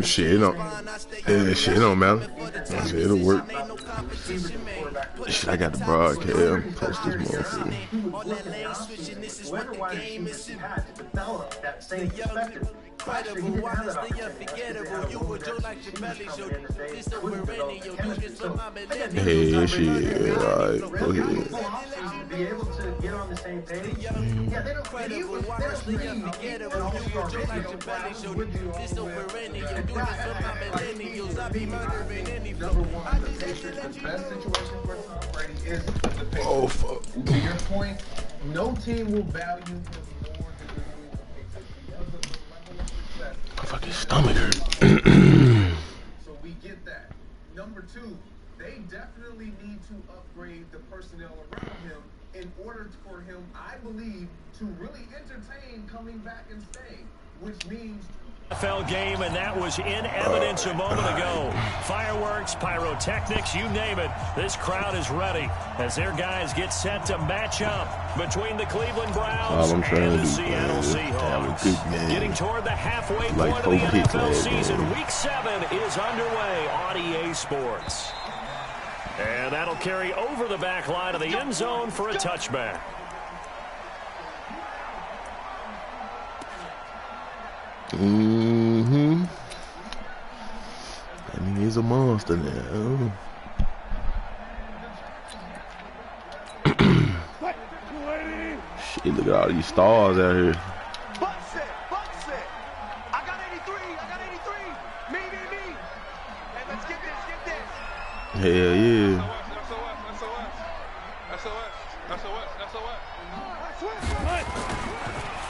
Shit, it don't. Yeah, shit, it don't matter. Shit, it'll work. Shit, I got the broadcast. Post this motherfucker. Hey, shit, alright, go ahead. Be able to get on the same page. Yeah, they don't Oh, fuck. To your point, no team will value him more than my fucking stomach hurt. So we get that. Number two, they definitely need to upgrade the personnel around him in order for him, I believe, to really entertain coming back and staying, which means NFL game, and that was in evidence a moment ago. Fireworks, pyrotechnics, you name it. This crowd is ready as their guys get set to match up between the Cleveland Browns and the Seattle Seahawks. Getting toward the halfway point of the NFL season. Week 7 is underway on EA Sports. And that'll carry over the back line of the end zone for a touchback. Mm-hmm. I mean, he's a monster now. Shit, look at all these stars out here. Bucks it. I got 83. Me. Hey, let's get this. Hell yeah.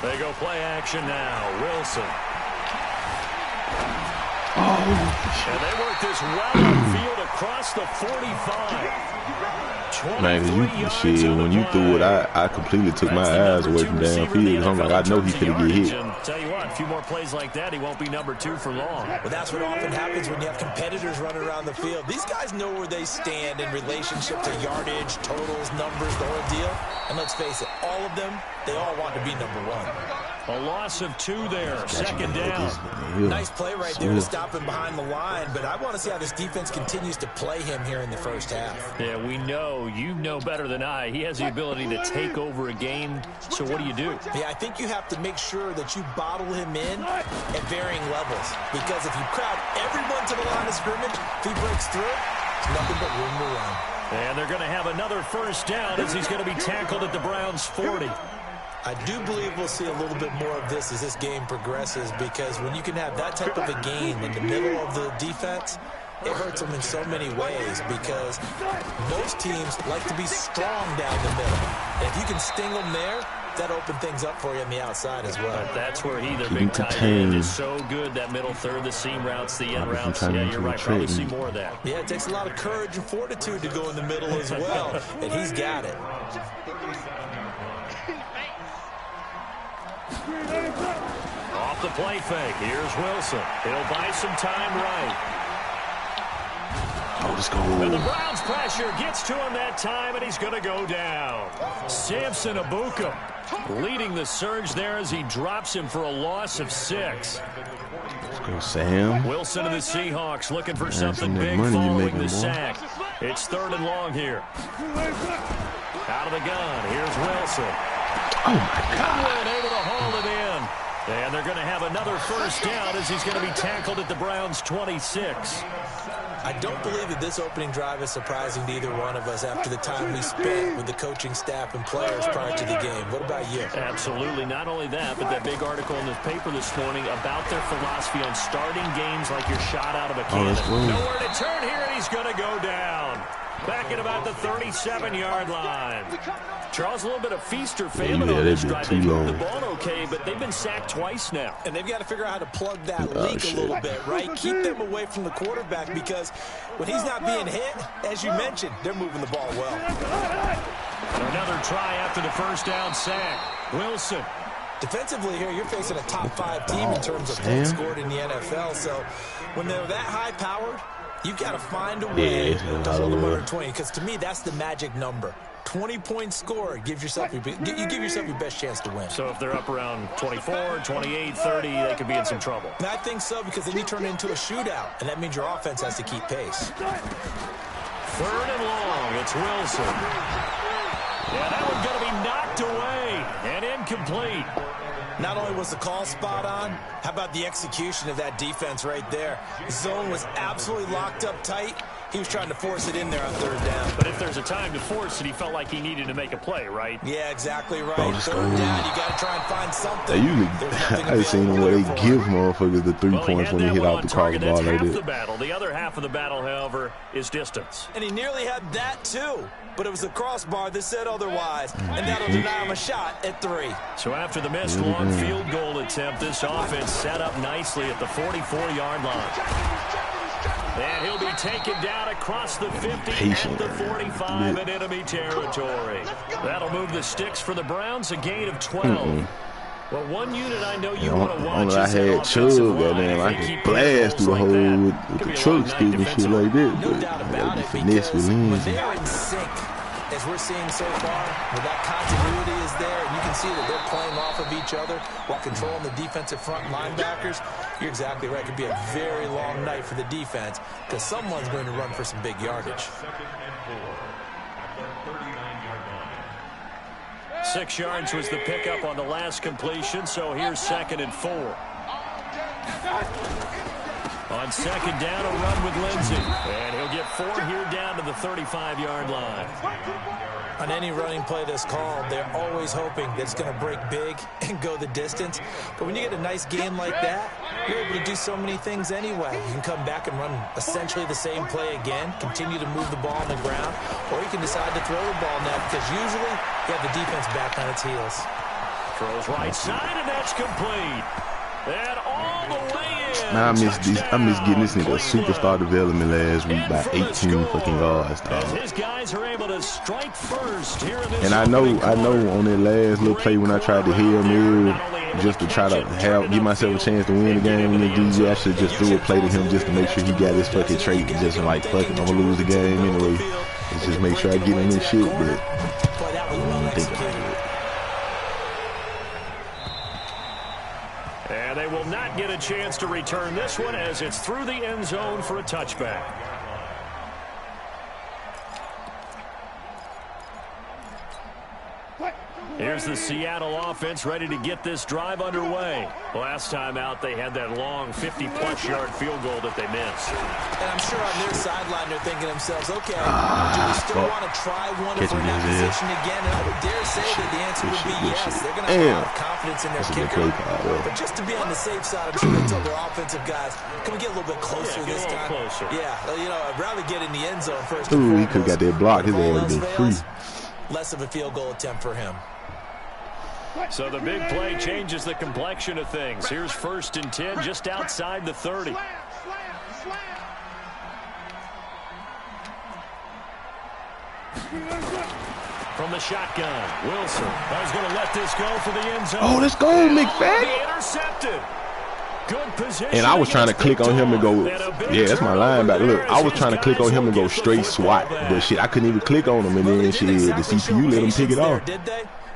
They go play action now. Wilson. And they work this well upfield across the 45. Man, when you threw it, I completely took my eyes away from downfield. I'm like, I know he could get hit. Tell you what, a few more plays like that, he won't be number 2 for long. Well, that's what often happens when you have competitors running around the field. These guys know where they stand in relationship to yardage, totals, numbers, the whole deal. And let's face it, all of them, they all want to be number 1. A loss of 2 there, second down. Nice play right there to stop him behind the line, but I want to see how this defense continues to play him here in the first half. Yeah, we know. You know better than I. He has the ability to take over a game, so what do you do? Yeah, I think you have to make sure that you bottle him in at varying levels, because if you crowd everyone to the line of scrimmage, if he breaks through, it's nothing but room to run. And they're going to have another first down as he's going to be tackled at the Browns' 40. I do believe we'll see a little bit more of this as this game progresses, because when you can have that type of a game in the middle of the defense, it hurts them in so many ways, because most teams like to be strong down the middle. And if you can sting them there, that opens things up for you on the outside as well. But that's where their big tight end is so good, that middle third, the seam routes, the end routes. Yeah, you're right. Probably see more of that. Yeah, it takes a lot of courage and fortitude to go in the middle as well, and he's got it. Off the play fake. Here's Wilson. He'll buy some time right. Oh, let's go. And the Browns pressure gets to him that time, and he's going to go down. Samson Abuka leading the surge there as he drops him for a loss of 6. Let's go, Sam. Wilson and the Seahawks looking for something big following the sack. It's 3rd and long here. Out of the gun. Here's Wilson. Oh, my God. Able to hold it in. And they're going to have another first down as he's going to be tackled at the Browns' 26. I don't believe that this opening drive is surprising to either one of us after the time we spent with the coaching staff and players prior to the game. What about you? Absolutely. Not only that, but that big article in the paper this morning about their philosophy on starting games like you're shot out of a cannon. Nowhere to turn here, and he's going to go down. Back at about the 37-yard line. Charles, a little bit of feast or famine on this drive. They moved the ball okay, but they've been sacked twice now. And they've got to figure out how to plug that leak a little bit, right? Keep them away from the quarterback, because when he's not being hit, as you mentioned, they're moving the ball well. Another try after the first down sack. Wilson. Defensively here, you're facing a top-5 team in terms of points scored in the NFL. So when they're that high-powered, you've got to find a way to hold them under 20, because to me, that's the magic number. 20-point score gives yourself you give yourself your best chance to win. So if they're up around 24, 28, 30, they could be in some trouble. And I think so, because then you turn it into a shootout, and that means your offense has to keep pace. 3rd and long. It's Wilson. Yeah, that one's going to be knocked away and incomplete. Not only was the call spot on, how about the execution of that defense right there? The zone was absolutely locked up tight. He was trying to force it in there on 3rd down. But if there's a time to force it, he felt like he needed to make a play, right? Yeah, exactly right. 3rd down, you got to try and find something. They usually, I've seen them where they give motherfuckers the 3 points when they hit out the crossbar like that. that. The other half of the battle, however, is distance. And he nearly had that too. But it was the crossbar that said otherwise, and that'll deny him a shot at 3. So after the missed long field goal attempt, this offense set up nicely at the 44-yard line. And he'll be taken down across the 50 at the 45 in enemy territory. That'll move the sticks for the Browns, a gain of 12. Well, one unit I know you want to watch. I had Chubb, goddamn, I could blast through the hole with the truck stick and shit like that. No doubt about it, because when they're in sync, as we're seeing so far, where that continuity is there, and you can see that they're playing off of each other while controlling the defensive front linebackers, you're exactly right. It could be a very long night for the defense, because someone's going to run for some big yardage. 6 yards was the pickup on the last completion, so here's 2nd and 4. On 2nd down, a run with Lindsey. And he'll get 4 here down to the 35-yard line. On any running play that's called, they're always hoping that it's going to break big and go the distance. But when you get a nice game like that, you're able to do so many things anyway. You can come back and run essentially the same play again, continue to move the ball on the ground, or you can decide to throw the ball now, because usually you have the defense back on its heels. Throws right side, and that's complete. And all the way in. Man, I miss getting this nigga superstar development last week by 18 fucking yards, dog. His guys are able to strike first here in this. And I know on that last little play when I tried to Hail Mary just to try to give myself a chance to win the game, and DJ, I should just do a play to him just to make sure he got his fucking trait and just like, fuck it, I'm gonna lose the game anyway. Let's just make sure I get him in shit, but I don't think about it. And they will not get a chance to return this one as it's through the end zone for a touchback. Here's the Seattle offense ready to get this drive underway. Last time out, they had that long 50-plus yard field goal that they missed. And I'm sure on their sideline they're thinking to themselves, okay, do we still want to try one if we're in that position again? And I would dare say that the answer would be yes. They're going to have a lot of confidence in their kicker. But just to be on the safe side, I'm sure they told their offensive guys, can we get a little bit closer this time? Closer. Yeah, you know, I'd rather get in the end zone first. Ooh, he could have got that block. His ass would have been free. Less of a field goal attempt for him. So the big play changes the complexion of things. Here's 1st and 10 just outside the 30. From the shotgun, Wilson. I was going to let this go for the end zone. Oh, let's go, McFadden. Intercepted. Good position. And I was trying to click on him and go, yeah, that's my linebacker. Look, I was trying to click on him and go straight swat. But shit, I couldn't even click on him. And then shit, the CPU let him pick it off.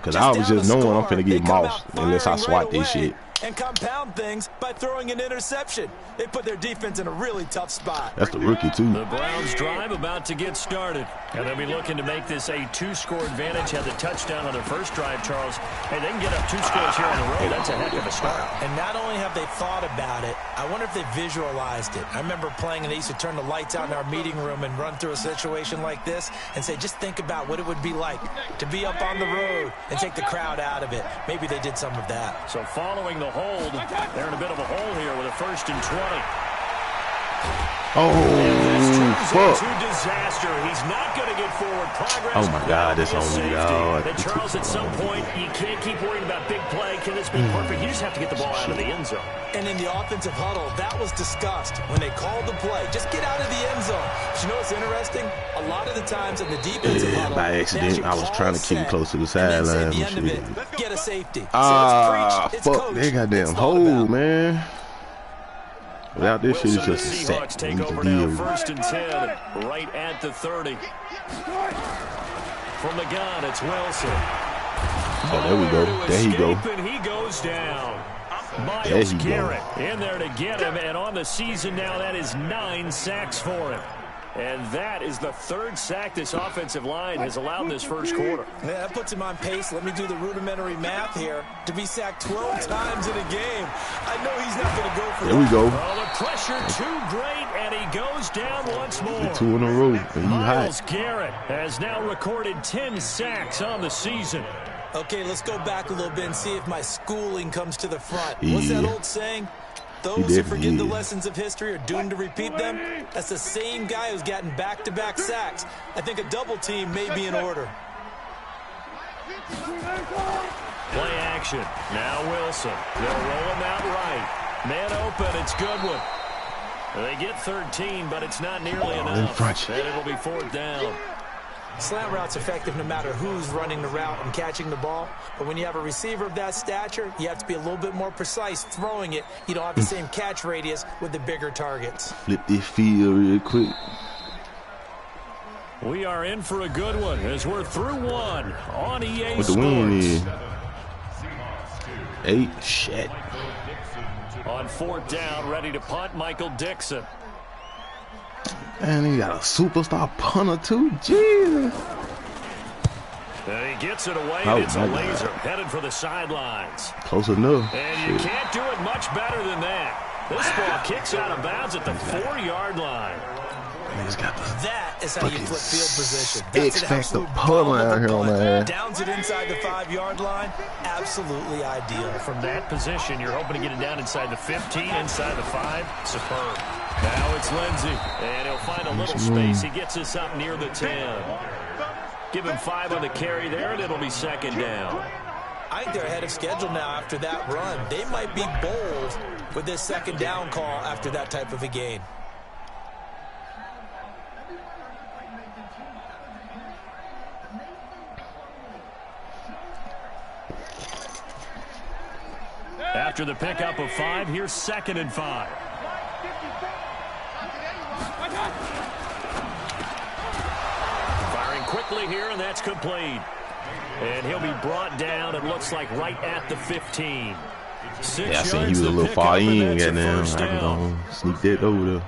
Because I was just knowing I'm finna get moused unless I swat this shit. And compound things by throwing an interception. They put their defense in a really tough spot. That's the rookie, too. The Browns drive about to get started. And they'll be looking to make this a 2-score advantage. Had the touchdown on their first drive, Charles. Hey, they can get up 2 scores here on the road. That's a heck of a start. And not only have they thought about it, I wonder if they visualized it. I remember playing and they used to turn the lights out in our meeting room and run through a situation like this and say, just think about what it would be like to be up on the road and take the crowd out of it. Maybe they did some of that. So following the hold, they're in a bit of a hole here with a 1st and 20. Oh, fuck. To disaster. He's not going to get forward progress. Oh, my God, that's on me, dog. And Charles, at some point, you can't keep worrying about big play. Can this be perfect? You just have to get the ball out of the end zone. And in the offensive huddle, that was discussed when they called the play. Just get out of the end zone. But you know what's interesting? A lot of the times in the defensive huddle, by accident, I was trying to keep close to the sideline. Get a safety. Ah, fuck, they goddamn hole, man. Without this shit, it's just a Seahawks take over now, 1st and 10, right at the 30. From the gun, it's Wilson. Oh, there we go. There he go. And he goes down. Myles Garrett in there to get him, and on the season now, that is 9 sacks for him. And that is the 3rd sack this offensive line has allowed this first quarter. Yeah, that puts him on pace. Let me do the rudimentary math here. To be sacked 12 times in a game, I know he's not going to go for There we go. Oh, the pressure too great, and he goes down once more. 2 in a row. Myles Garrett has now recorded 10 sacks on the season. Okay, let's go back a little bit and see if my schooling comes to the front. What's that old saying? Those who forget the lessons of history are doomed to repeat them. That's the same guy who's gotten back-to-back sacks. I think a double team may be in order. Play action. Now Wilson. They'll roll him out right. Man open. It's Goodwin. They get 13, but it's not nearly enough. And it'll be 4th down. Slant route's effective no matter who's running the route and catching the ball. But when you have a receiver of that stature, you have to be a little bit more precise throwing it. You don't have the same catch radius with the bigger targets. Flip this field real quick. We are in for a good one as we're through one on EA What the win is? 8. Shit. On 4th down, ready to punt, Michael Dixon. And he got a superstar punter too. Jesus. And he gets it away. And it's a laser headed for the sidelines. Close enough. And you can't do it much better than that. This ball kicks out of bounds at the 4-yard line. That is how you flip field position. X-Factor pulling out here on that. Downs it inside the 5-yard line. Absolutely ideal. From that position, you're hoping to get it down inside the 15, inside the 5. Superb. Now it's Lindsey, and he'll find a little space. He gets us up near the 10. Give him 5 on the carry there, and it'll be 2nd down. I think they're ahead of schedule now after that run. They might be bold with this 2nd down call after that type of a gain. After the pickup of 5, here's 2nd and 5. Firing quickly here, and that's complete. And he'll be brought down, it looks like, right at the 15. Yeah, I seen he was a little far in, goddamn. I can go sneak that over there.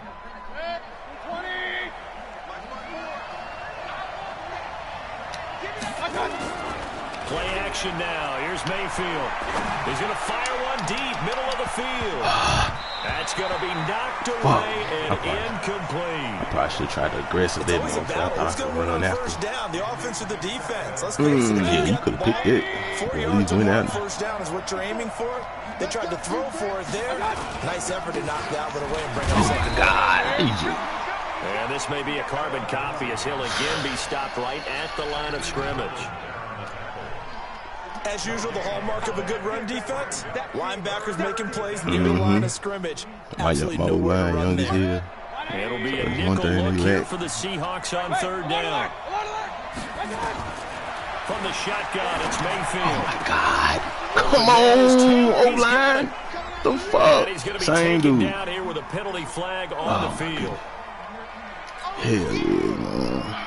Play action now. Here's Mayfield. He's going to fire one deep, middle of the field. That's going to be knocked away and incomplete. I probably should try to aggressive that one. I thought I could run after. First down, the offense or the defense. Let's yeah, you could have picked it. 4 yards or more first down is what you're aiming for. They tried to throw for it there. Nice effort to knock that one away and bring up second down. And this may be a carbon copy as he'll again be stopped right at the line of scrimmage. As usual, the hallmark of a good run defense, linebackers making plays near the line of scrimmage. Absolutely nowhere to run there. It'll be a nickel look here for the Seahawks on 3rd down. From the shotgun, it's Mayfield. Oh, my God. Come on, O-line. The fuck? He's going to be Same taken dude. down here with a penalty flag on the field. Hell yeah, man.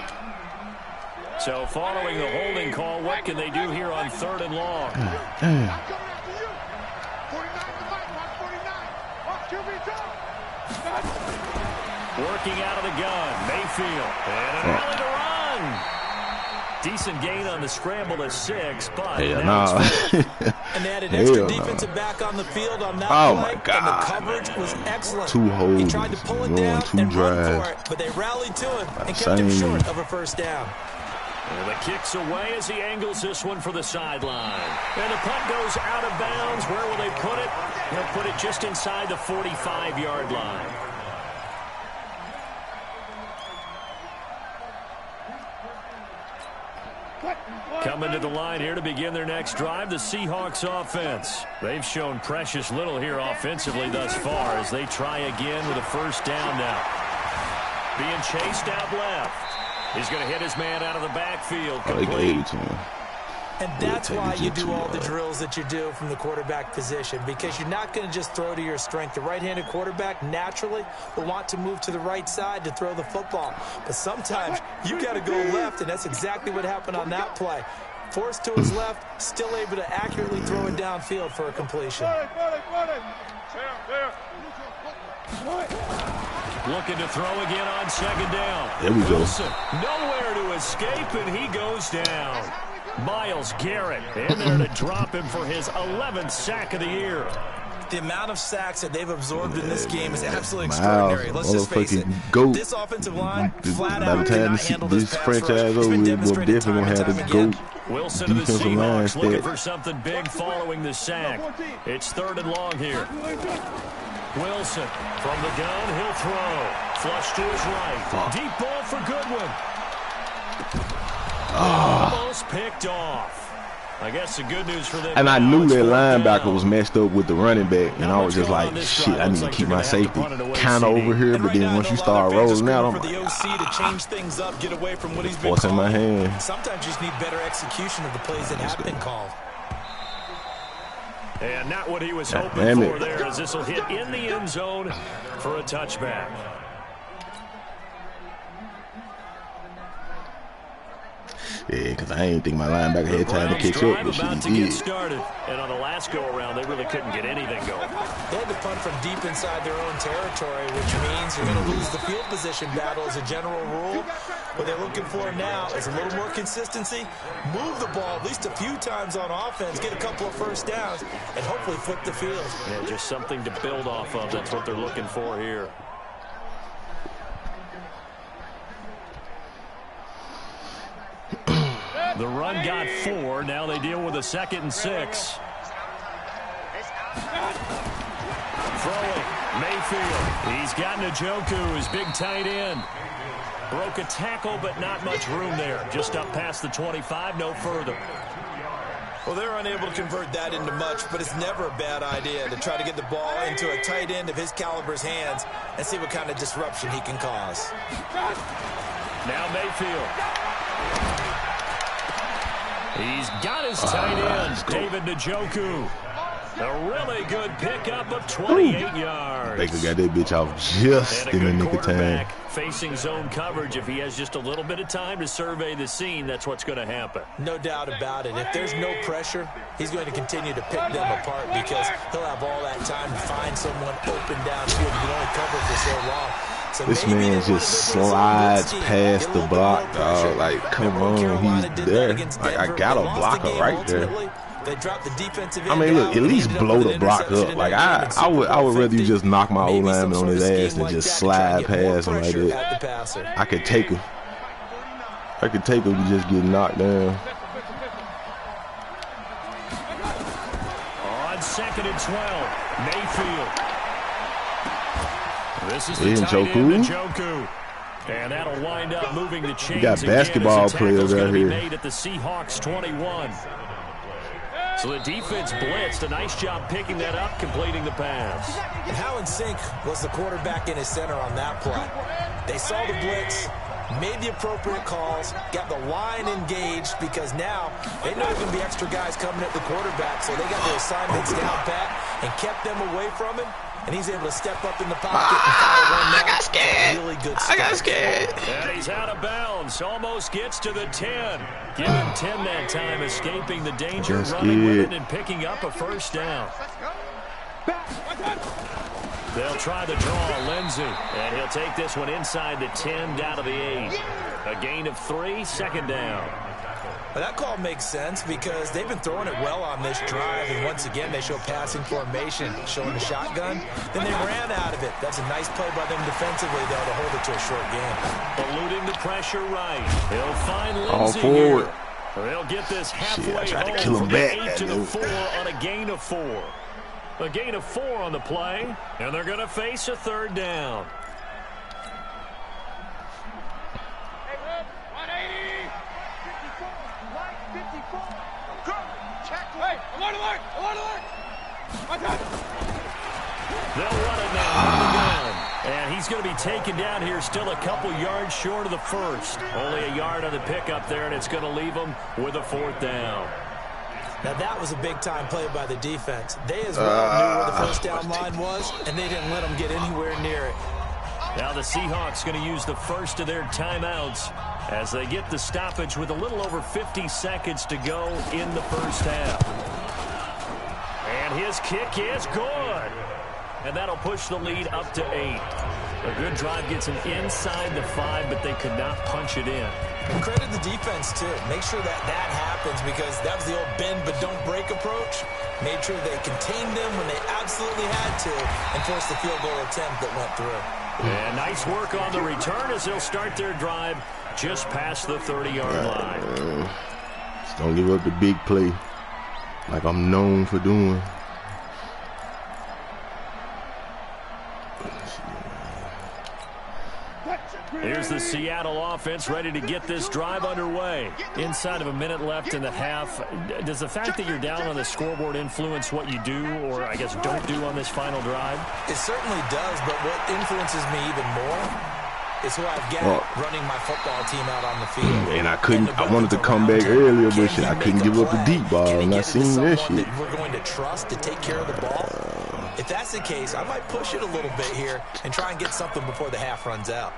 So following the holding call, what can they do here on 3rd and long? Working out of the gun, Mayfield. And an early to run. Decent gain on the scramble to 6, but now and they had an extra defensive back on the field on that play. My God. And the coverage was excellent. 2 holes. He tried to pull it down and run for it, but they rallied to him and kept him short of a first down. And the kick's away as he angles this one for the sideline. And the punt goes out of bounds. Where will they put it? They'll put it just inside the 45-yard line. Coming to the line here to begin their next drive, the Seahawks offense. They've shown precious little here offensively thus far as they try again with a first down now. Being chased out left. He's going to hit his man out of the backfield. They gave it to him. And that's why you do all the drills that you do from the quarterback position, because you're not going to just throw to your strength. The right-handed quarterback naturally will want to move to the right side to throw the football. But sometimes you got to go left, and that's exactly what happened on that play. Forced to his left, still able to accurately throw it downfield for a completion. Looking to throw again on second down. There we go. Wilson, nowhere to escape, and he goes down. Myles Garrett in there to drop him for his 11th sack of the year. The amount of sacks that they've absorbed in this game is absolutely extraordinary. Let's just face it. This offensive line, flat out, cannot handle this franchise over with. We're definitely going to have the GOAT Wilson to the Seahawks looking for something big following the sack. It's 3rd and long here. Wilson from the gun, he'll throw. Flush to his right. Deep ball for Goodwin. Almost picked off. I guess the good news for them. And I knew that linebacker was messed up with the running back, and I was just like, shit, I need to keep my safety kind of over here. But then once you start rolling out, I'm like, force in my hand. Sometimes you just need better execution of the plays that have been called. And not what he was hoping for there, as this will hit in the end zone for a touchback. Yeah, because I ain't think my linebacker had time to catch up, but about she to get did. started. And on the last go-around, they really couldn't get anything going. They had to punt from deep inside their own territory, which means you're going to lose the field position battle as a general rule. What they're looking for now is a little more consistency, move the ball at least a few times on offense, get a couple of first downs, and hopefully flip the field. Yeah, just something to build off of. That's what they're looking for here. The run got 4. Now they deal with a 2nd and 6. Throwing. Mayfield. He's got Njoku, his big tight end. Broke a tackle, but not much room there. Just up past the 25, no further. Well, they're unable to convert that into much, but it's never a bad idea to try to get the ball into a tight end of his caliber's hands and see what kind of disruption he can cause. Now Mayfield. He's got his tight end, David Njoku. A really good pickup of 28 yards. Baker got that bitch off just in the nick of time. Facing zone coverage, if he has just a little bit of time to survey the scene, that's what's going to happen. No doubt about it. If there's no pressure, he's going to continue to pick them apart because he'll have all that time to find someone open downfield. He can only cover for so long. So this man just slides past the block, dog. Like, come on, he's there. Like, I got a blocker right there. They drop the defensive I mean, look, at least blow the block up. Like, I would rather you just knock my old lineman on his ass than just slide past him like that. I could take him. I could take him to just get knocked down. On 2nd and 12, Mayfield. This is the tight end, Njoku. And that'll wind up moving the chains. You got basketball players out here. Made at the Seahawks 21. So the defense blitzed. A nice job picking that up, completing the pass. And how in sync was the quarterback in his center on that play? They saw the blitz, made the appropriate calls, got the line engaged because now they know there's going to be extra guys coming at the quarterback, so they got their assignments down pat and kept them away from him. And he's able to step up in the pocket and follow one down. I got scared. Really good start. I got scared. And he's out of bounds. Almost gets to the 10. Give him 10 that time, escaping the danger, running with it and picking up a first down. They'll try the draw, Lindsey. And he'll take this one inside the 10, down to the 8. A gain of 3, 2nd down. Well, that call makes sense because they've been throwing it well on this drive, and once again they show passing formation, showing the shotgun. Then they ran out of it. That's a nice play by them defensively, though, to hold it to a short game. Eluding the pressure right. He'll find Lindsey here. They'll get this halfway home to kill him from back, 8 to the 4 on a gain of 4. A gain of 4 on the play, and they're going to face a 3rd down. They'll run it now. And he's going to be taken down here still a couple yards short of the first. Only a yard on the pickup there, and it's going to leave him with a 4th down. Now, that was a big-time play by the defense. They as well knew where the first down line was, and they didn't let them get anywhere near it. Now the Seahawks going to use the first of their timeouts as they get the stoppage with a little over 50 seconds to go in the first half. And his kick is good. And that'll push the lead up to 8. A good drive gets him inside the 5, but they could not punch it in. And credit the defense, too. Make sure that happens, because that was the old bend but don't break approach. Made sure they contained them when they absolutely had to and forced the field goal attempt that went through. And nice work on the return as they'll start their drive just past the 30-yard line. Just don't give up the big play like I'm known for doing. Here's the Seattle offense ready to get this drive underway. Inside of a minute left in the half. Does the fact that you're down on the scoreboard influence what you do, or I guess don't do on this final drive? It certainly does, but what influences me even more is who I've got running my football team out on the field. And I wanted to come back earlier, but shit, I couldn't give up the deep ball, and I seen that shit. That we're going to trust to take care of the ball. If that's the case, I might push it a little bit here and try and get something before the half runs out.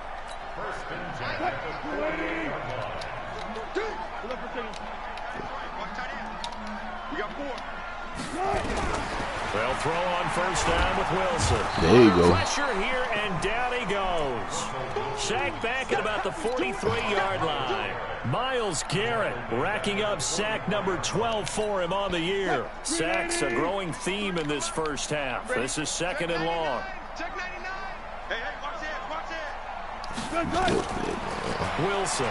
They'll throw on first down with Wilson. There you go. Pressure here, and down he goes. Sacked back at about the 43-yard line. Myles Garrett racking up sack number 12 for him on the year. Sacks a growing theme in this first half. This is second and long. Check 99. Hey, watch it. Wilson.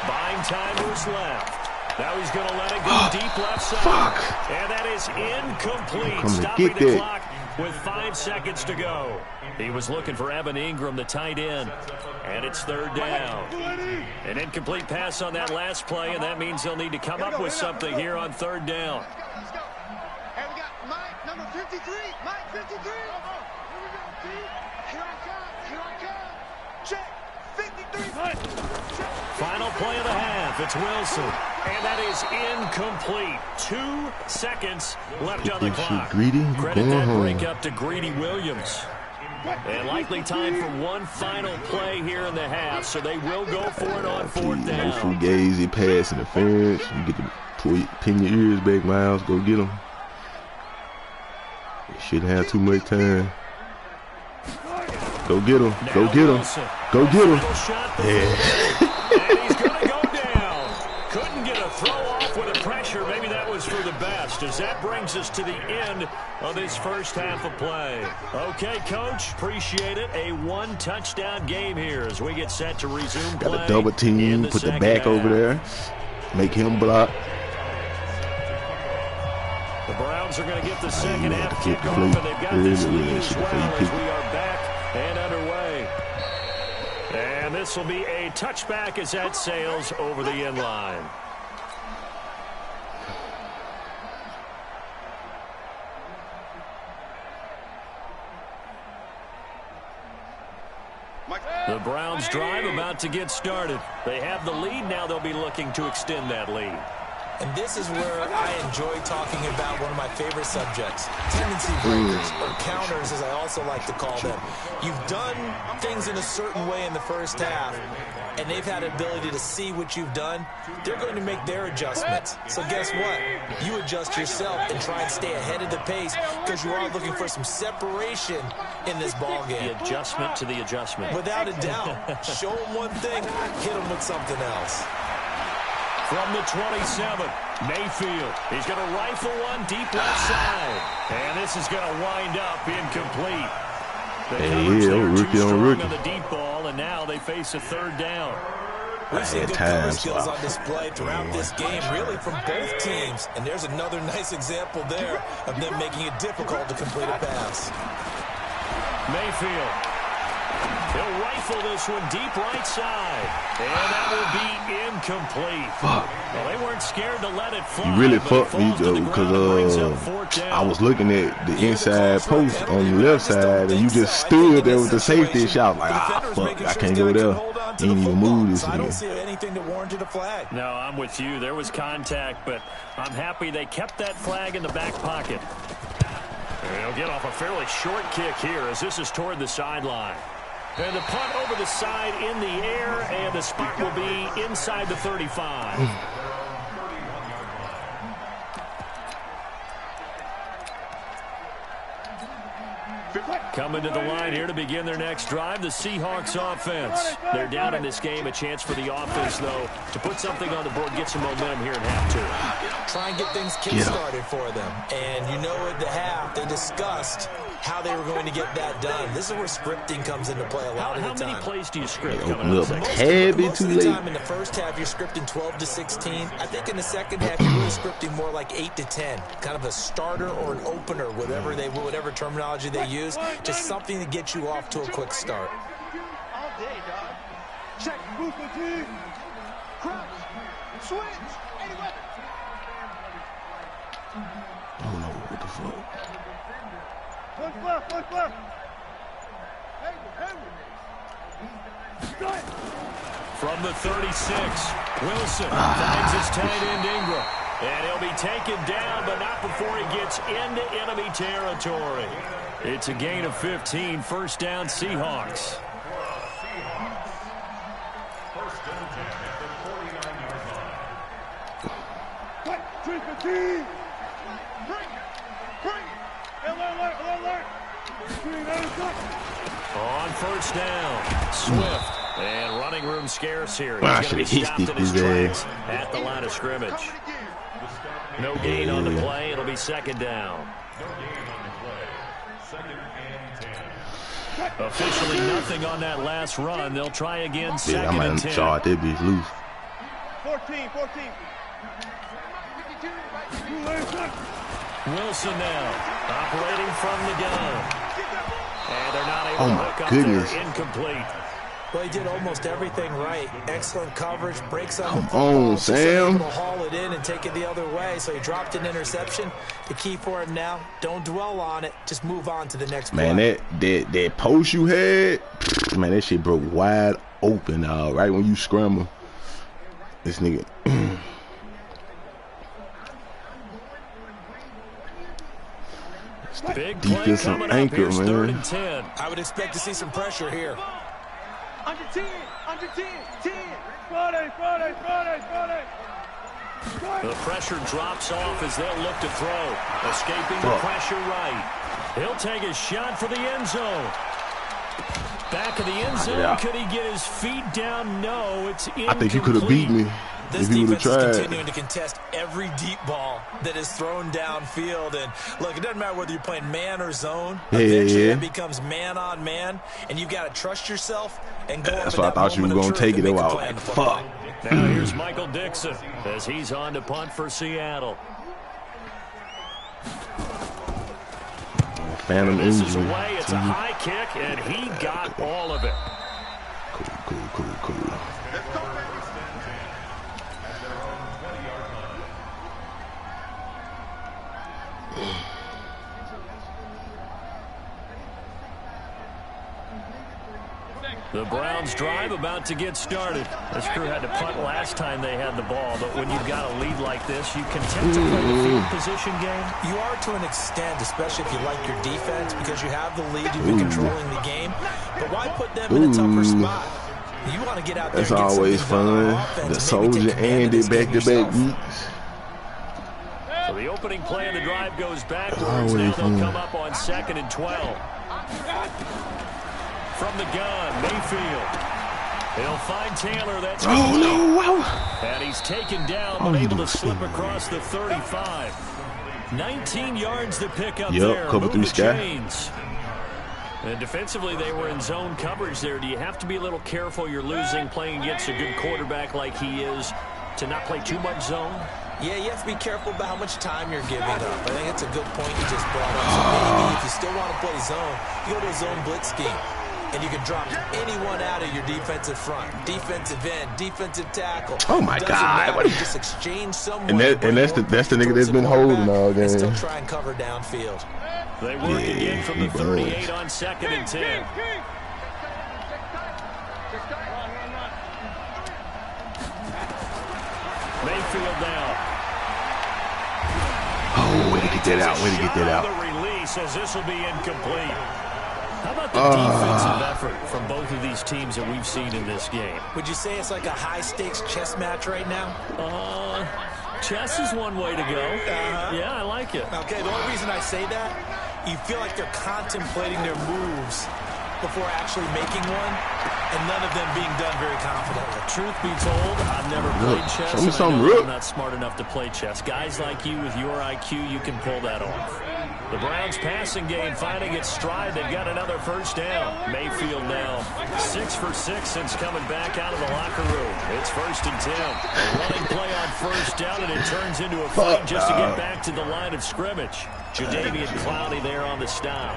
Buying time was left. Now he's going to let it go deep left side. Fuck. And that is incomplete. Stopping the clock with 5 seconds to go. He was looking for Evan Ingram, the tight end. And it's third down. An incomplete pass on that last play, and that means they'll need to come up with something here on third down. Let's go. Hey, we got Mike, number 53. Mike, 53. Here we go, T. Here I come. Here I come. Check. 53. Final play of the half. It's Wilson. And that is incomplete. 2 seconds left on the clock. Credit that break up to Greedy Williams. And likely time for one final play here in the half, so they will go for it on fourth down. No fugazi pass interference. You get to pin your ears back, Miles. Go get them. You shouldn't have too much time. Go get him. Go get him. Go get him. Yeah. And he's going to go down. Couldn't get a throw off with the pressure. Maybe that was for the best, as that brings us to the end of this first half of play. Okay, Coach, appreciate it. A 1-touchdown game here as we get set to resume play. Got a double team, put the back over there, make him block. The Browns are going to get the second half kickoff, and they've got this lead as well as we are back and underway. And this will be a touchback as that sails over the end line. The Browns drive about to get started. They have the lead. Now they'll be looking to extend that lead. And this is where I enjoy talking about one of my favorite subjects, tendency breakers, or counters, as I also like to call them. You've done things in a certain way in the first half, and they've had the ability to see what you've done. They're going to make their adjustments. So guess what? You adjust yourself and try and stay ahead of the pace, because you are looking for some separation in this ball game. The adjustment to the adjustment. Without a doubt. Show them one thing, hit them with something else. From the 27, Mayfield. He's going to rifle one deep left side. And this is going to wind up incomplete. The coverage there too strong on the deep ball, and now they face a third down. We've seen good cover skills on display throughout this game, really from both teams. And there's another nice example there of them making it difficult to complete a pass. Mayfield. He'll rifle this one deep right side. And that will be incomplete. Fuck. Well, they weren't scared to let it fly. You really fucked me, though, because I was looking at the inside post on the left side, and you just stood there with the safety shot. Like, fuck, I can't go there. You ain't even move this I don't nigga. see anything to warrant a flag. No, I'm with you. There was contact, but I'm happy they kept that flag in the back pocket. And he'll get off a fairly short kick here as this is toward the sideline. And the punt over the side in the air, and the spot will be inside the 35. Coming to the line here to begin their next drive, the Seahawks offense. They're down in this game. A chance for the offense, though, to put something on the board, get some momentum here in half two. Try and get things kick-started for them. And you know at the half, they discussed how they were going to get that done. This is where scripting comes into play a lot of the time. How many plays do you script They coming open up? up a tad bit Most too of the late. time in the first half, you're scripting 12 to 16. I think in the second half, you're really scripting more like 8 to 10. Kind of a starter or an opener, whatever terminology they use. Just something to get you off to a quick start. All day, dog. Check, move the team. Crouch, switch, anyway. I don't know what the fuck. One left, one left. Hey. From the 36, Wilson finds his tight end Ingram. And he'll be taken down, but not before he gets into enemy territory. It's a gain of 15, first down Seahawks. Bring it. Alert. On first down, Swift. And running room scarce here. I He's going to should be have stopped in his hit tracks at the line of scrimmage. No gain on the play. It'll be second down. Officially nothing on that last run. They'll try again, Yeah, I second might and have 10. shot that bitch loose. 14. Wilson now, operating from the gun. And they're not able Oh, to my hook up goodness. there. Incomplete. Well, he did almost everything right. Excellent coverage, breaks on the Come football, on, just Sam. able to haul it in and take it the other way. So he dropped an interception. The key for him now, don't dwell on it. Just move on to the next Man, play. that post you had, man, that shit broke wide open, right when you scramble. This nigga. Big play Defensive coming up. anchor, Here's man. 3rd and 10. I would expect to see some pressure here. Under 10. 10. Friday. The pressure drops off as they'll look to throw. Escaping the pressure right. He'll take a shot for the end zone. Back of the end zone. Yeah. Could he get his feet down? No, it's incomplete. I think he could have beat me This if he would have defense is tried. continuing to contest every deep ball that is thrown downfield. And look, it doesn't matter whether you're playing man or zone. Eventually, it becomes man on man, and you've got to trust yourself and go. That's up why I in that thought you were moment of gonna truth take it. and I make a was play on like, the football. fuck. Now here's Michael Dixon as he's on to punt for Seattle. Phantom This injury. is away. It's a high kick, and he got all of it. Cool. The Browns drive about to get started. This crew had to punt last time they had the ball, but when you've got a lead like this, you content to play the field position game. You are to an extent, especially if you like your defense, because you have the lead, you've been controlling the game. But why put them in a tougher spot? You want to get out there That's and get always something done on fun. offense The and maybe soldier take command and of the this game back-to-back yourself. weeks. So the opening play of the drive goes backwards. Always Now they'll fun. come up on 2nd and 12. From the gun, Mayfield. He'll find Taylor. That's Oh, no. Wow. And he's taken down, Oh, but you able to don't slip see. across the 35. 19 yards to pick up Yep, there. cover Move 3 the sky. chains. And defensively, they were in zone coverage there. Do you have to be a little careful? You're losing, playing against a good quarterback like he is, to not play too much zone? Yeah, you have to be careful about how much time you're giving up. I think it's a good point you just brought up. So maybe if you still want to play zone, you go to a zone blitz scheme. and you can drop anyone out of your defensive front, defensive end, defensive tackle. Oh my God! What just exchange someone. And that's the nigga that's been holding all game. Still try and cover downfield. They work again from the 38 on 2nd and 10. Mayfield now. Oh, way to get that out. Way to get that out. The release as this will be incomplete. How about the defensive effort from both of these teams that we've seen in this game? Would you say it's like a high-stakes chess match right now? Chess is one way to go. Yeah, I like it. Okay, the only reason I say that, you feel like they're contemplating their moves before actually making one, and none of them being done very confidently. Truth be told, I've never played chess. Show me something, I'm not smart enough to play chess. Guys like you with your IQ, you can pull that off. The Browns passing game finding its stride. They've got another first down. Mayfield now 6 for 6 since coming back out of the locker room. It's 1st and 10. A running play on first down, and it turns into a fight just to get back to the line of scrimmage. Jadeveon Clowney there on the stop.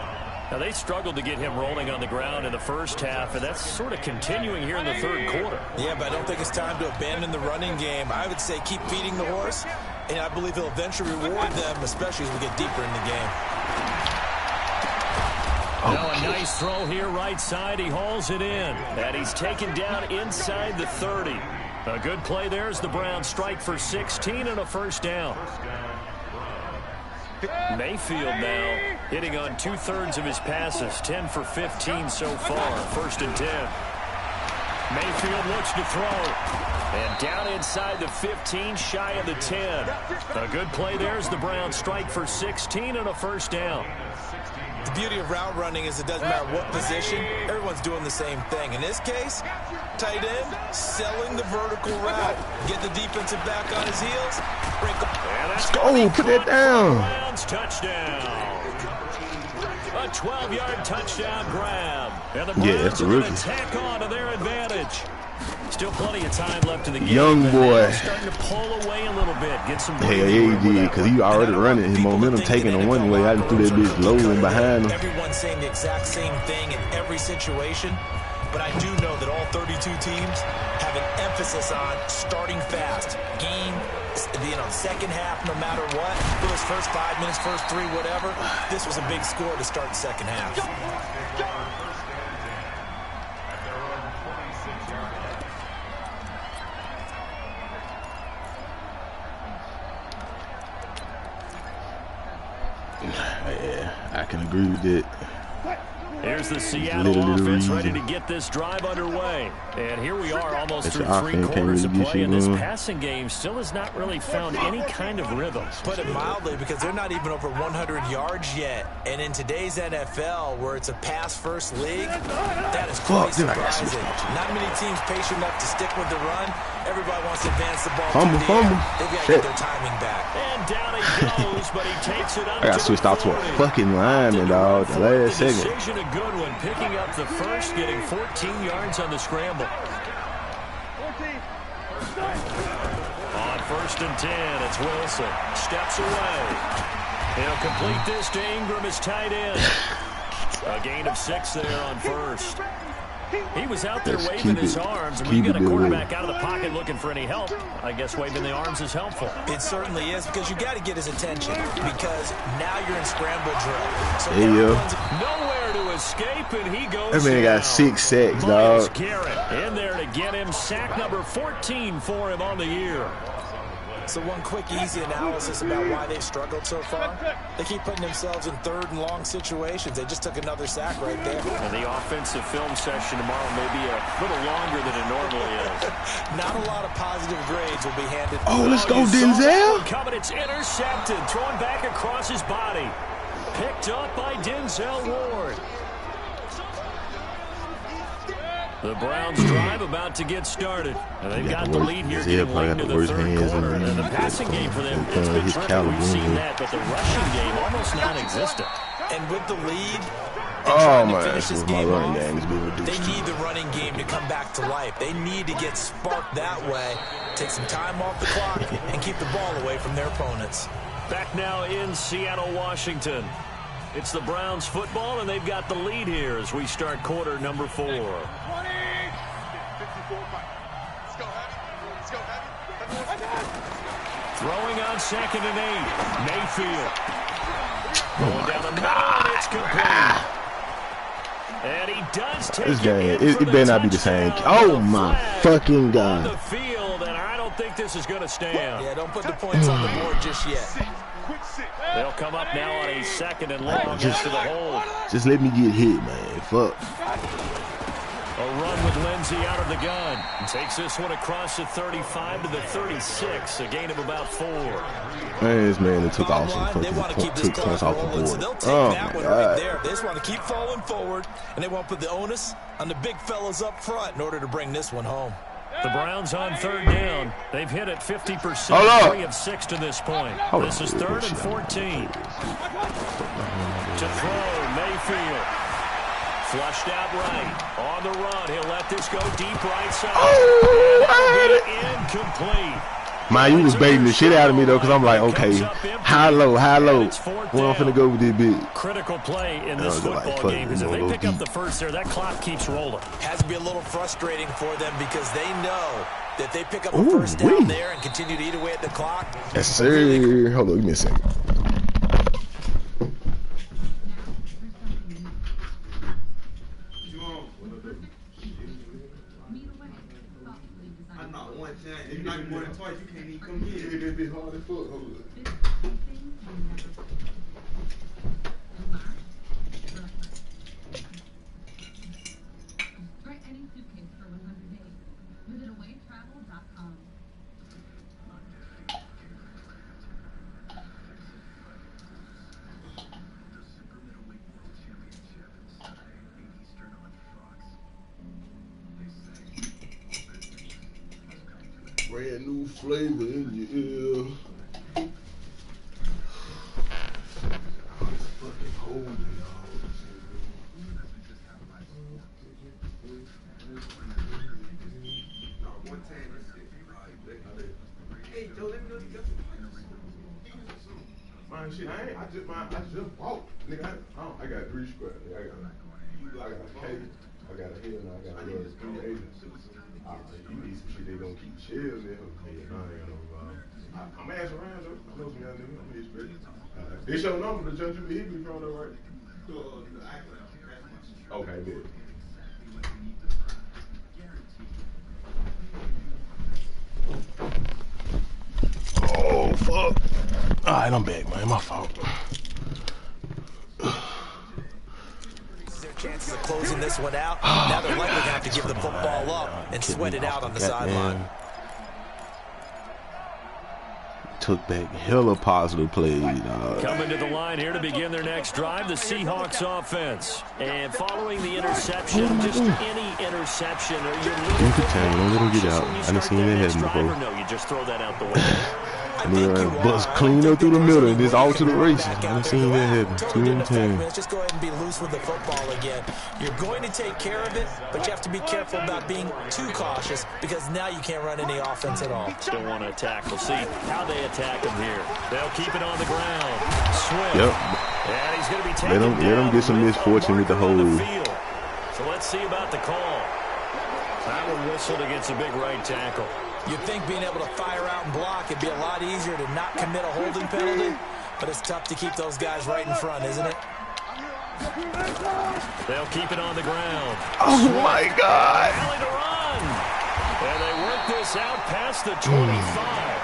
Now, they struggled to get him rolling on the ground in the first half, and that's sort of continuing here in the third quarter. Yeah, but I don't think it's time to abandon the running game. I would say keep feeding the horse, and I believe he'll eventually reward them, especially as we get deeper in the game. Now a nice throw here right side. He hauls it in, and he's taken down inside the 30. A good play there as the Browns strike for 16 and a first down. Mayfield now hitting on 2/3 of his passes, 10 for 15 so far. 1st and 10. Mayfield looks to throw. And down inside the 15, shy of the 10. A good play there as the Browns strike for 16 and a first down. The beauty of route running is it doesn't matter what position, everyone's doing the same thing. In this case, tight end, selling the vertical route, get the defensive back on his heels. Let's go, put that down. Browns touchdown. A 12-yard touchdown grab. And the Browns are going to tack on to their advantage. Still plenty of time left in the game. Young boy. Starting to pull away a little bit. Get some. Hell yeah, he did, because he already running. His momentum taking on one way. I just threw that bitch low and behind him. Everyone's saying the exact same thing in every situation, but I do know that all 32 teams have an emphasis on starting fast. Game, second half, no matter what. Those first 5 minutes, first 3, whatever. This was a big score to start the second half. Yeah, I can agree with it. Here's the Seattle offense ready to get this drive underway. And here we are almost through 3 quarters of play, and this passing game still has not really found any kind of rhythm. Put it mildly, because they're not even over 100 yards yet. And in today's NFL, where it's a pass-first league, that is quite surprising. Not many teams patient enough to stick with the run. Everybody wants to advance the ball. Fumble. They've got to get their timing back. And down he goes, but he takes it up. I got switched out to a fucking lineman, dog, the last second. Decision, a good one, picking up the first, getting 14 yards on the scramble. On 1st and 10, it's Wilson. Steps away. He'll complete this to Ingram as tight end. A gain of 6 there on first. He was out there waving his arms, and when you get a quarterback out of the pocket looking for any help, I guess waving the arms is helpful. It certainly is, because you got to get his attention, because now you're in scramble drill. So nowhere to escape, and he goes. That man got 6 sacks, dog. Garrett in there to get him sack number 14 for him on the year. So one quick, easy analysis about why they've struggled so far. They keep putting themselves in 3rd and long situations. They just took another sack right there. And the offensive film session tomorrow may be a little longer than it normally is. Not a lot of positive grades will be handed. Oh, let's go, Denzel. Coming, it's intercepted, thrown back across his body. Picked up by Denzel Ward. The Browns drive about to get started. And they've got the lead here getting late into the 3rd quarter. And the passing game for them, it's been terrific. We've seen that, but the rushing game almost non-existent. And with the lead, my running game is being reduced. They need the running game to come back to life. They need to get sparked that way, take some time off the clock, and keep the ball away from their opponents. Back now in Seattle, Washington. It's the Browns football, and they've got the lead here as we start quarter number 4. 20. 54. Let's go, Heavy. Let's go, Heavy. Throwing on 2nd and 8. Mayfield. Going down the middle, and it's complete. And he does take this game, it better not be the same. Oh my fucking God. On the field, and I don't think this is going to stand. Yeah, don't put the points on the board just yet. They'll come up now on a 2nd and long after the hold. Just let me get hit, man. Fuck. A run with Lindsey out of the gun. Takes this one across the 35 to the 36. A gain of about 4. Man, this man that took off some fucking they want to keep this points off the rolling, so board. they'll take that one right there. They just want to keep falling forward, and they want to put the onus on the big fellas up front in order to bring this one home. The Browns on 3rd down. They've hit it 50%, 3 of 6 to this point. This is 3rd and 14. To throw, Mayfield. Flushed out right. On the run. He'll let this go deep right side. Oh, incomplete. Man, you was baiting the shit out of me, though, because I'm like, okay, high, low. Where I'm finna go with this bit. Critical play in this football game, because if they pick up the first there, that clock keeps rolling. Has to be a little frustrating for them because they know that they pick up a first down there and continue to eat away at the clock. Yes, sir. Hold on, give me a second. If you knock more than twice, you can't even come here. It'd be hard as fuck. Write any suitcase for 100 days. Visit awaytravel.com. Brand new flavor in your ear. It's fucking cold, y'all. Hey, Joe, let me know you got some. Man, shit, I just walked. Nigga, I got 3 squares. I got a cake. I got a hill, and I got a little 3 agents. You need some shit they gonna keep chills in. I'm asking around, though. I know some young niggas. I'm expecting. They show number, the judge you be hitting me from, though, right? Okay, good. Oh, fuck. Alright, I'm back, man. My fault. Their chances of closing this one out. Now they're likely going to have to give the football up and sweat it out on the sideline. Took back hella positive plays. Coming to the line here to begin their next drive, the Seahawks offense. And following the interception, just any interception, or you're Don't let him get out. I done seen that happen before. No, you just throw that out the window. Bust clean up through the middle and just all to the races. I done seen that happen too many times. Let's just go ahead and be loose with the football again. You're going to take care of it, but you have to be careful about being too cautious because now you can't run any offense at all. Still want to attack. We'll see how they attack him here. They'll keep it on the ground. Swift. Yep. And he's going to be taken down. Let him get some misfortune with the hold. So let's see about the call. That one whistled against a big right tackle. You'd think being able to fire out and block, it'd be a lot easier to not commit a holding penalty, but it's tough to keep those guys right in front, isn't it? They'll keep it on the ground. Oh, my God. Rally to run. And they work this out past the 25.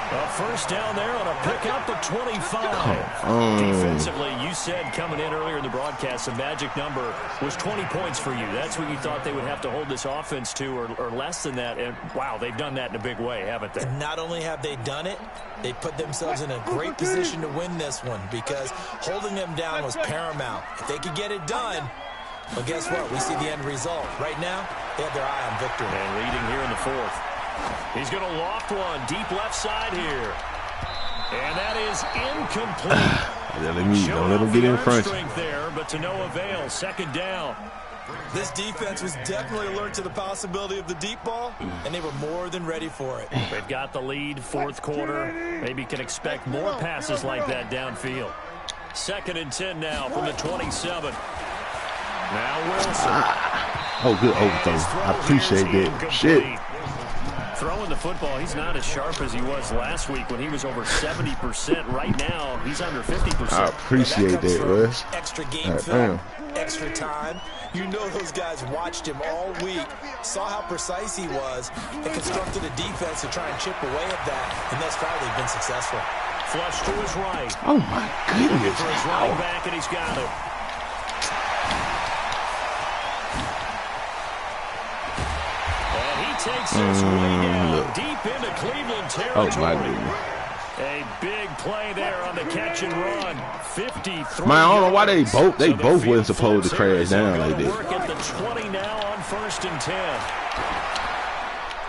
A first down there on a pickup of 25. Defensively, you said coming in earlier in the broadcast, the magic number was 20 points for you. That's what you thought they would have to hold this offense to, or less than that. And, wow, they've done that in a big way, haven't they? And not only have they done it, they put themselves in a great position to win this one because holding them down was paramount. If they could get it done, well, guess what? We see the end result. Right now, they have their eye on victory. And leading here in the 4th. He's going to loft one deep left side here. And that is incomplete. Don't let him get in front. There, but to no avail. 2nd down. This defense was definitely alert to the possibility of the deep ball, and they were more than ready for it. They've got the lead, 4th quarter. Maybe can expect more passes like that downfield. 2nd and 10 now from the 27. Now Wilson. Oh, good overthrow. I appreciate that. Shit. Throwing the football, he's not as sharp as he was last week when he was over 70%. Right now, he's under 50%. I appreciate that, Russ. Extra game film, extra time. You know those guys watched him all week, saw how precise he was, and constructed a defense to try and chip away at that. And thus far, they've been successful. Flush to his right. Oh, my goodness. For his running back, and he's got it. Takes this way down deep into Cleveland territory. Oh, my goodness. A big play there on the catch and run. 53. Man, I don't know why they both weren't supposed to crash down like this. Work at the 20 now on 1st and 10.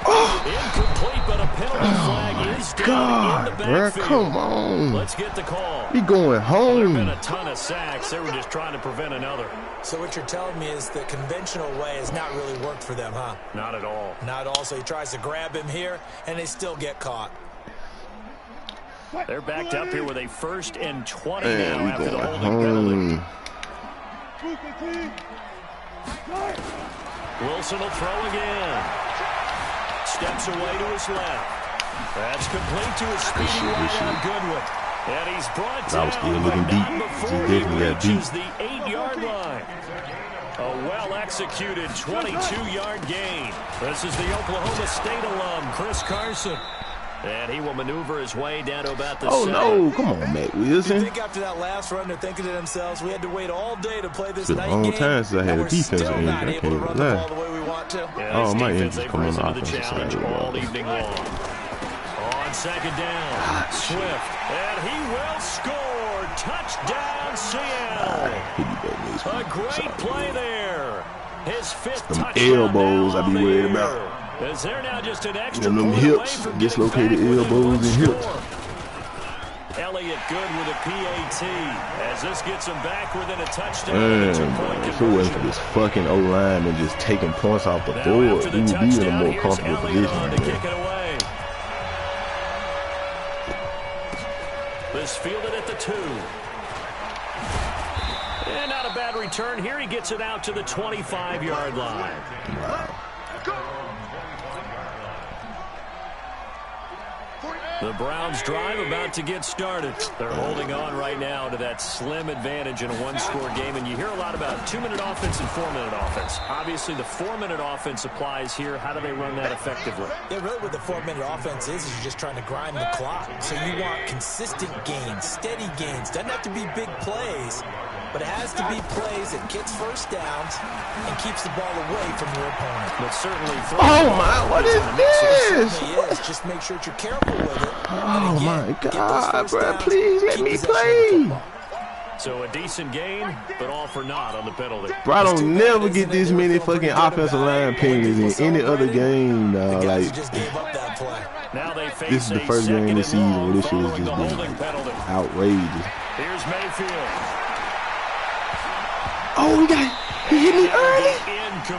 Incomplete, but a penalty flag is down in the bro, backfield. come on. Let's get the call. He going home. There have been a ton of sacks. They were just trying to prevent another. So what you're telling me is the conventional way has not really worked for them, huh? Not at all. Not at all. So he tries to grab him here, and they still get caught. They're backed up here with a 1st and 20 Man, now after the going holding home. penalty. Wilson will throw again. Steps away to his left. That's complete to his speedy wide on Goodwin. And he's brought down, still looking deep. before he reaches the 8-yard line. A well-executed 22-yard gain. This is the Oklahoma State alum, Chris Carson. And he will maneuver his way down to about the 7. No, come on, Matt Wilson. I think after that last run, they're thinking to themselves, we had to wait all day to play this It's been a long time since I had a defense still in not here. able to run the ball the way we want to. Oh, my engines come on the offensive challenge side. all evening long. On 2nd down, Swift, and he will score. Touchdown, Seattle. A great play there. His 5th touchdown. Elbows I be worried about. Is there now just an extra and them point hips, away from dislocated getting back elbows and within hips. one score? Elliott good with a PAT as this gets him back within a touchdown. Man, If it wasn't for this fucking O-line and just taking points off the board, we would be in a more comfortable position. To kick it away. This fielded at the 2. And not a bad return here. He gets it out to the 25-yard line. Wow. The Browns drive about to get started. They're holding on right now to that slim advantage in a one-score game. And you hear a lot about 2-minute offense and 4-minute offense. Obviously, the 4-minute offense applies here. How do they run that effectively? Yeah, really what the 4-minute offense is you're just trying to grind the clock. So you want consistent gains, steady gains. Doesn't have to be big plays, but it has to be plays that gets first downs and keeps the ball away from your opponent. But certainly, oh my, what is this? Is. Just make sure that you're careful with it. Oh my God, bro! Please let me play. So a decent gain, but all for naught on the penalty. Bro, I don't never get this many fucking offensive line penalties in any other game, dog. Like, now they face this is the first game this season where this shit has just been outrageous. Here's Mayfield. Oh, he hit me early.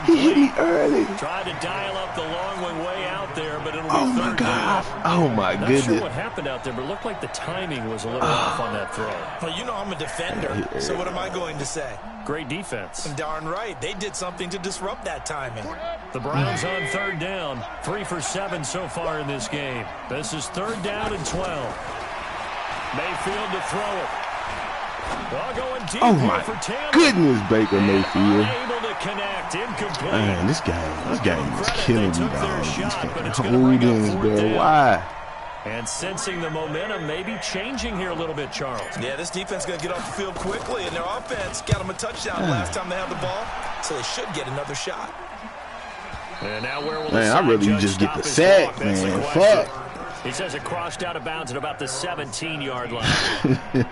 He hit me early. Tried to dial up the long one way out there, but it'll be oh my God. Oh my goodness. Not sure what happened out there, but it looked like the timing was a little off on that throw. Well, you know I'm a defender, so what am I going to say? Great defense. Darn right. They did something to disrupt that timing. The Browns on 3rd down. 3 for 7 so far in this game. This is 3rd down and 12. Mayfield to throw it. Oh my goodness, Baker Mayfield. Man, this game is killing me, dog. These fucking holdings, bro. Why? And sensing the momentum may be changing here a little bit, Charles. Yeah, this defense is going to get off the field quickly, and their offense got them a touchdown last time they had the ball, so they should get another shot. And now where will man, I'd rather you just get the sack, man. Fuck. He says it crossed out of bounds at about the 17-yard line.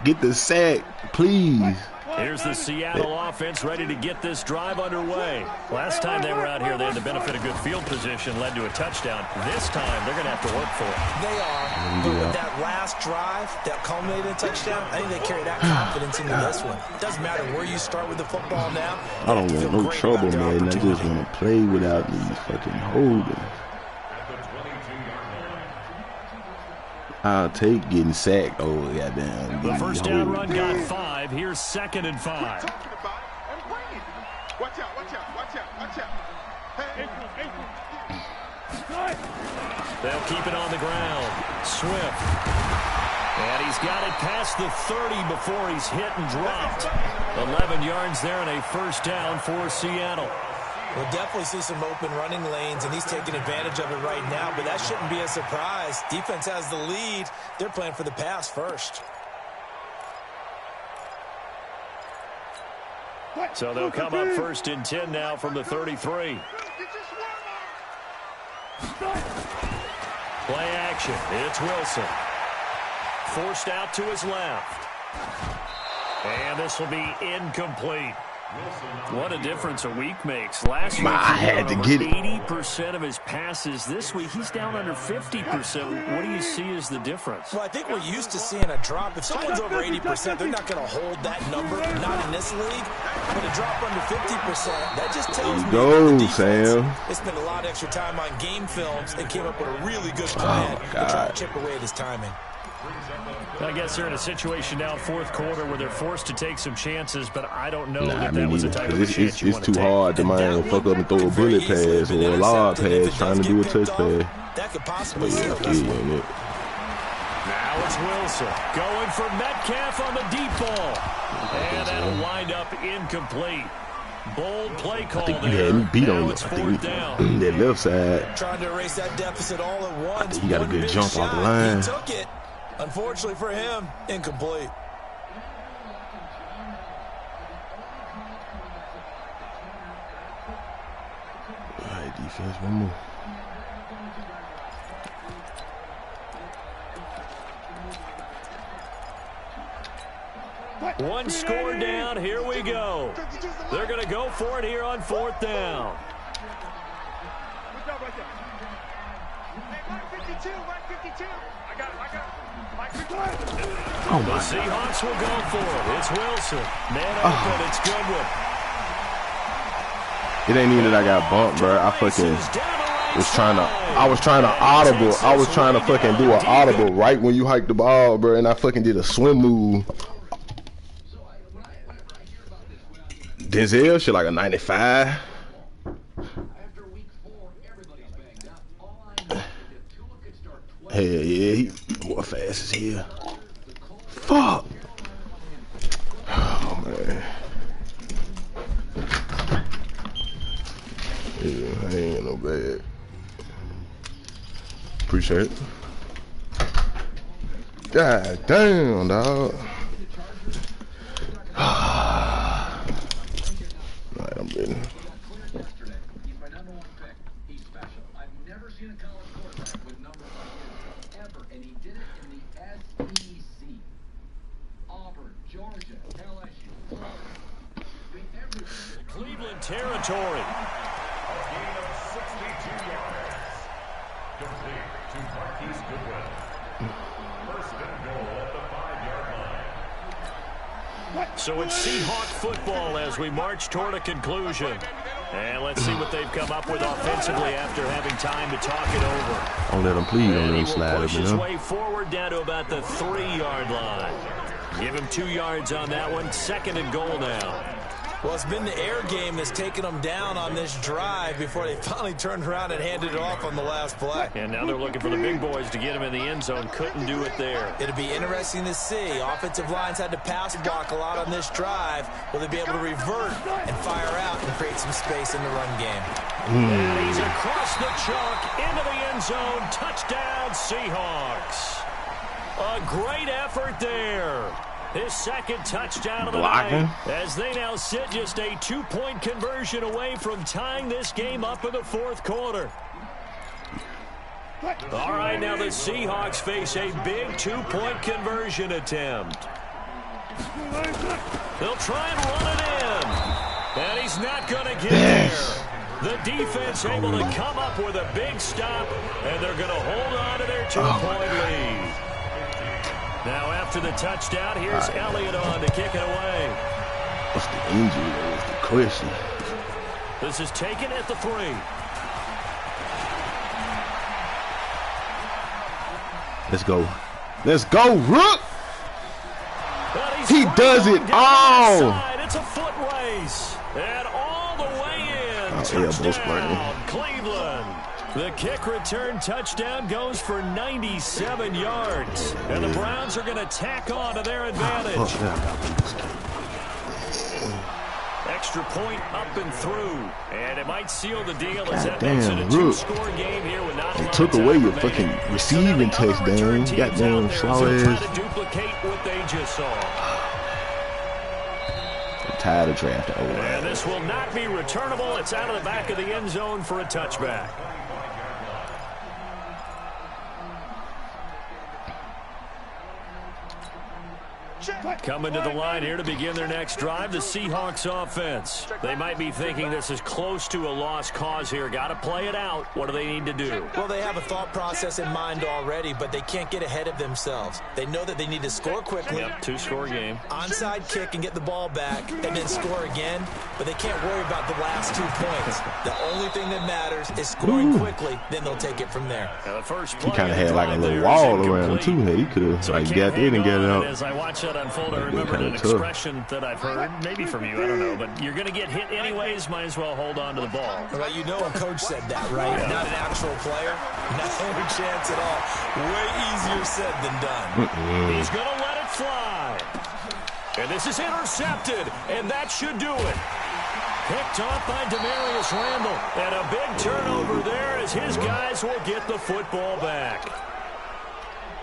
Get the sack, please. Here's the Seattle offense ready to get this drive underway. Last time they were out here, they had the benefit of good field position, led to a touchdown. This time, they're going to have to work for it. They are. But with that last drive that culminated in a touchdown, I think they carry that confidence into this one. It doesn't matter where you start with the football now. I don't want no trouble, man. I just want to play without these fucking holdings. I'll take getting sacked. Oh, goddamn. The first down run got 5. Here's 2nd and 5. Watch out, watch out, watch out, watch out. Hey, They'll keep it on the ground. Swift. And he's got it past the 30 before he's hit and dropped. 11 yards there and a first down for Seattle. We'll definitely see some open running lanes, and he's taking advantage of it right now, but that shouldn't be a surprise. Defense has the lead. They're playing for the pass first. So they'll come up 1st and 10 now from the 33. Play action. It's Wilson. Forced out to his left. And this will be incomplete. What a difference a week makes. Last year, I had to get it. 80% of his passes. This week, he's down under 50%. What do you see as the difference? Well, I think we're used to seeing a drop. If someone's over 80%, they're not going to hold that number, not in this league. But a drop under 50%, that just tells me Go, that the defense Sam. has spent a lot of extra time on game films and came up with a really good plan to try to chip away at his timing. I guess they're in a situation now, 4th quarter, where they're forced to take some chances, but I don't know Nah, that was the type of a chance you it's want too to take. hard to mind fuck up and throw a bullet pass or a lob pass trying to do a touch pass. That could possibly Yeah, seal this yeah, one. yeah. Now it's Wilson going for Metcalf on the deep ball. And that'll wind up incomplete. Bold play call I think there. you had me beat Now on it's I 4th think down. that left side. Trying to erase that deficit all at once. I think he got a One good big jump off the shot. line. He took it. Unfortunately for him, incomplete. All right, defense, one more. One score down. Here we go. They're going to go for it here on 4th down. Oh The my Seahawks will go for it. It's Wilson. Man open. It's Goodwin. It ain't even that I got bumped, bro. I fucking was trying to fucking do an audible right when you hiked the ball, bro, and I fucking did a swim move. Denzel shit like a 95. Hell yeah, he more fast as hell. Fuck. Oh man. Yeah, I ain't no bad. Appreciate it. God damn, dog. Alright, I'm ready. Cleveland territory. So it's Seahawk football as we march toward a conclusion. And let's see what they've come up with offensively after having time to talk it over. Don't let him please, don't let And he him will slide up, push you his know? way forward down to about the 3-yard line. Give him 2 yards on that one. 2nd and goal now. Well, it's been the air game that's taken them down on this drive before they finally turned around and handed it off on the last play. And now they're looking for the big boys to get him in the end zone. Couldn't do it there. It'll be interesting to see. Offensive lines had to pass block a lot on this drive. Will they be able to revert and fire out and create some space in the run game? And he's across the chalk into the end zone. Touchdown, Seahawks. A great effort there. His 2nd touchdown of the Blocking. night as they now sit just a 2-point conversion away from tying this game up in the 4th quarter. All right, now the Seahawks face a big 2-point conversion attempt. They'll try and run it in. And he's not going to get there. The defense able to come up with a big stop, and they're going to hold on to their 2-point lead. Now after the touchdown, here's Elliott on to kick it away. What's the injury? That's the question. This is taken at the 3. Let's go. Let's go, Rook. He does it all. It's a foot race. And all the way in. Touchdown, Cleveland. The kick return touchdown goes for 97 yards. And the Browns are going to tack on to their advantage. Extra point up and through. And it might seal the deal as that makes it a two-score game here with not a lot of time. Took away your fucking receiving touchdown. Goddamn slow ass. To duplicate what they just saw. I'm tired of drafting. And this will not be returnable. It's out of the back of the end zone for a touchback. Coming to the line here to begin their next drive, the Seahawks offense. They might be thinking this is close to a lost cause here. Got to play it out. What do they need to do? Well, they have a thought process in mind already, but they can't get ahead of themselves. They know that they need to score quickly. Yep, two-score game. Onside kick and get the ball back and then score again, but they can't worry about the last 2 points. The only thing that matters is scoring quickly, then they'll take it from there. The first he kind of had like a little wall around him, too. He could have got in and got it out. As I watch that unfold, I remember an expression that I've heard, maybe from you, I don't know, but you're going to get hit anyways, might as well hold on to the ball. Well, you know a coach said that, right? Yeah. Not an actual player. Not any chance at all. Way easier said than done. He's going to let it fly. And this is intercepted, and that should do it. Picked off by Demarius Randall. And a big turnover there as his guys will get the football back.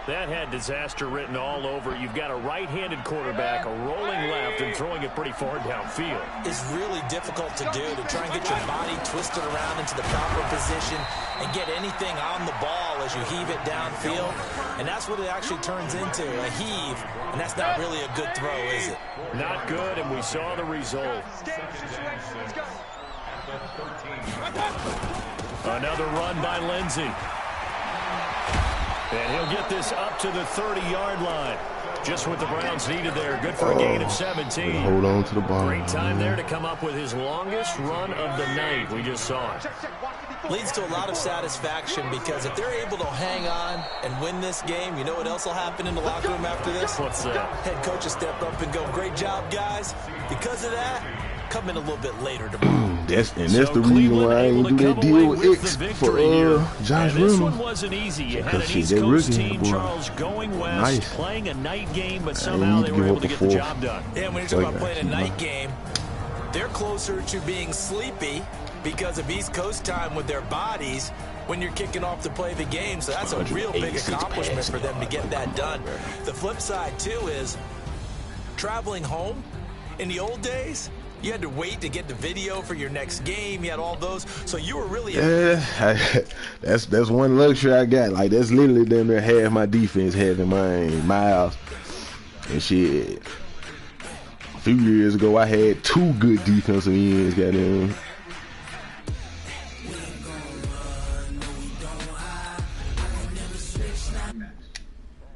That had disaster written all over. You've got a right-handed quarterback, a rolling left, and throwing it pretty far downfield. It's really difficult to do, to try and get your body twisted around into the proper position and get anything on the ball as you heave it downfield. And that's what it actually turns into, a heave. And that's not really a good throw, is it? Not good, and we saw the result. Another run by Lindsey. And he'll get this up to the 30-yard line. Just what the Browns needed there. Good for a gain of 17. Hold on to the ball. Great time there to come up with his longest run of the night. We just saw it. Leads to a lot of satisfaction because if they're able to hang on and win this game, you know what else will happen in the locker room after this? What's that? Head coach will step up and go, great job, guys. Because of that, come in a little bit later tomorrow. That's the reason why I ain't do that deal with X for Josh This Reynolds. one wasn't easy. You had an East Coast team, Charles, going west, playing a night game, but somehow they were able to get the job done. Yeah, when you're talking about playing a night game, they're closer to being sleepy because of East Coast time with their bodies when you're kicking off to play the game. So that's a real big accomplishment for them to get that done. The flip side, too, is traveling home in the old days. You had to wait to get the video for your next game. You had all those. So you were really... that's one luxury I got. Like, that's literally damn near half my defense having my house. And shit. A few years ago, I had 2 good defensive ends, goddamn.